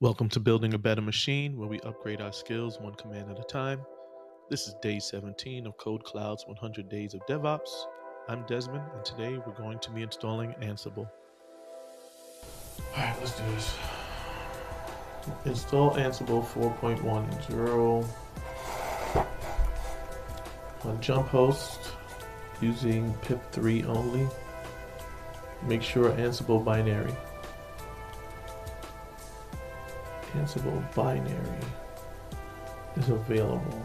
Welcome to Building a Better Machine, where we upgrade our skills one command at a time. This is day 17 of Code Cloud's 100 Days of DevOps. I'm Desmond, and today we're going to be installing Ansible. Alright, let's do this. Install Ansible 4.10 on jump host using pip3 only. Make sure Ansible binary. Ansible binary is available.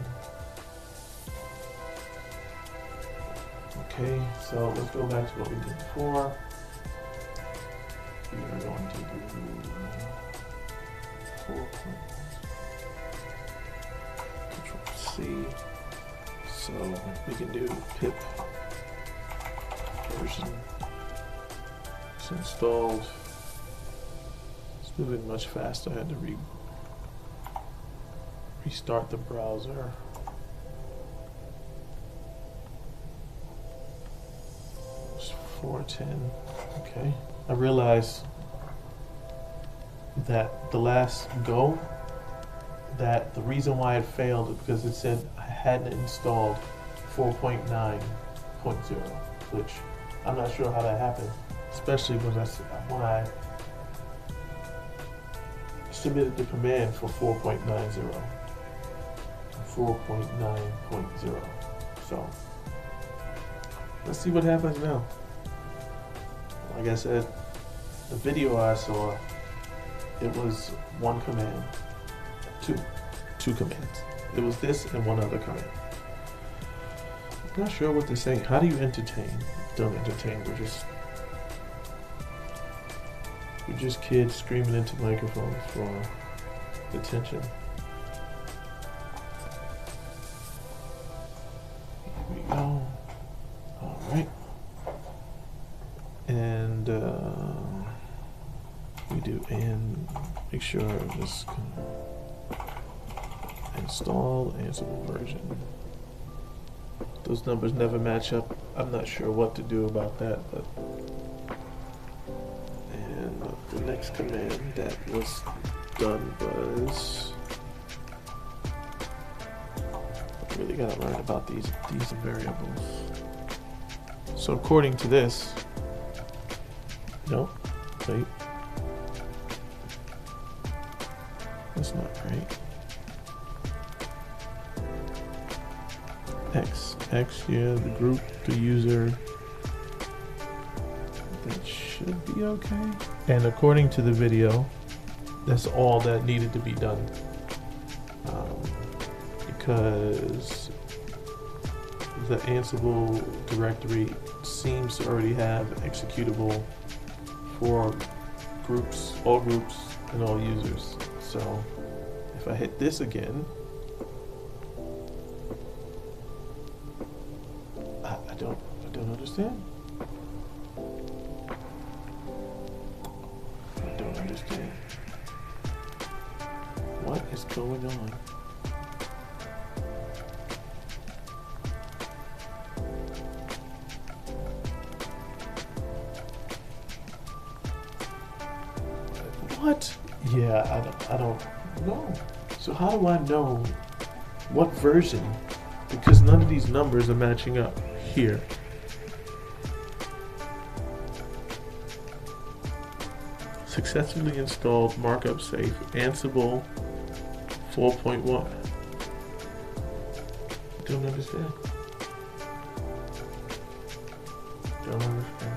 Okay, so let's go back to what we did before. We are going to do 4. Control C. So we can do pip version. It's installed. It's moving much faster. I had to restart the browser. It's 410. Okay. I realized that the last go, that the reason why it failed is because it said I hadn't installed 4.9.0, which I'm not sure how that happened, especially when I submitted the command for 4.90. So let's see what happens now. Like I said, the video I saw, it was one command, two commands. It was this and one other command. I'm not sure what to say. How do you entertain? Don't entertain. We're just kids screaming into microphones for attention. Here we go. All right. And we do make sure this can install Ansible version. Those numbers never match up. I'm not sure what to do about that, but the next command that was done was, I really gotta learn about these variables. So according to this, no, wait, that's not right. X, yeah, the group, the user, that should be okay. And according to the video, that's all that needed to be done. Because the Ansible directory seems to already have executable for groups, and all users. So if I hit this again, I don't understand. I don't understand. What is going on? What? Yeah, I don't know. So how do I know what version? Because none of these numbers are matching up here. Successfully installed markup safe Ansible 4.1. Don't understand. Don't understand.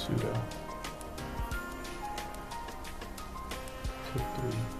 sudo. Tip 3.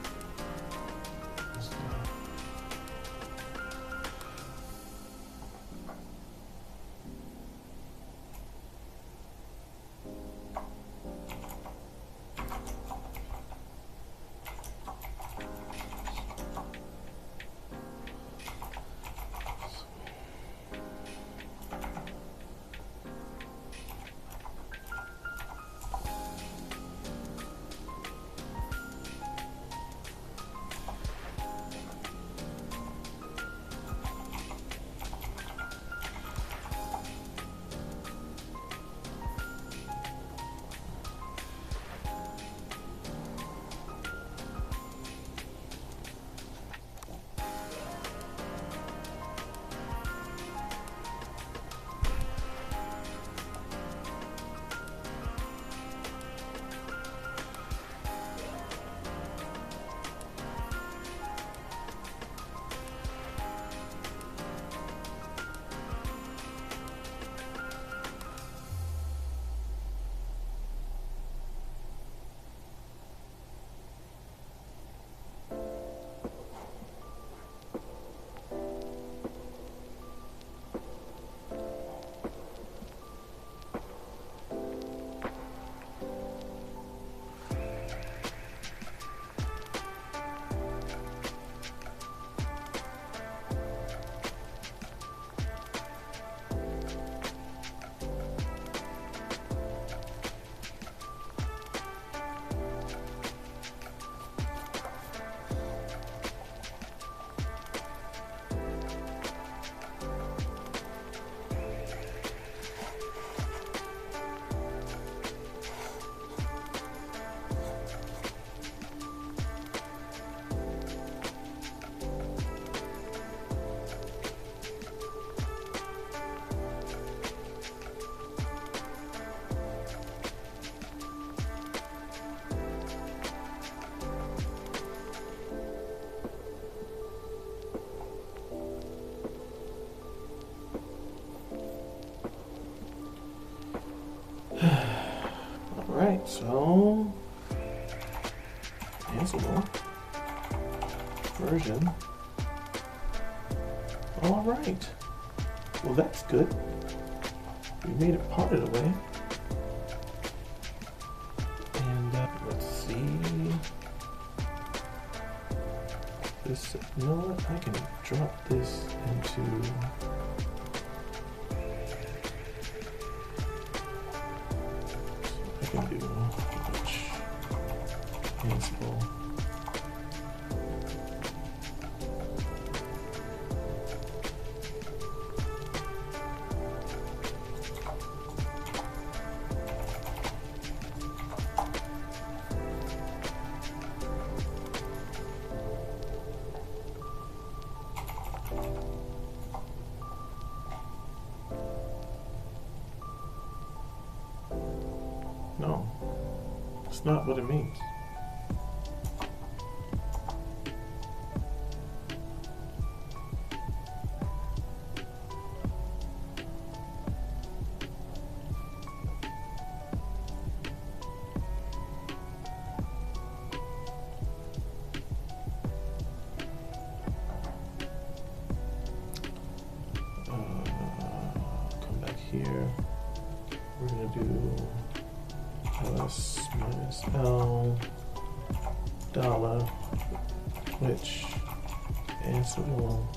Alright, so Ansible version. Alright. Well, that's good. We made it part of the way. And let's see. This, you know what? I can drop this into can do Ansible. No, it's not what it means. Come back here. We're gonna do ls minus l dollar, which Ansible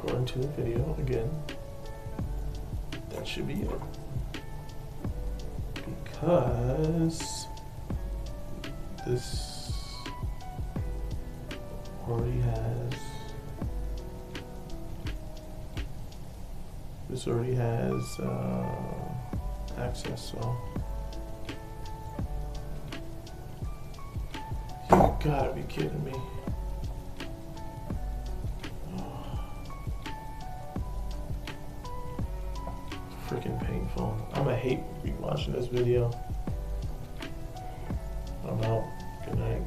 according to the video again, that should be it. because this already has access, so you gotta be kidding me. Freaking painful. I'm gonna hate rewatching this video. I'm out. Good night.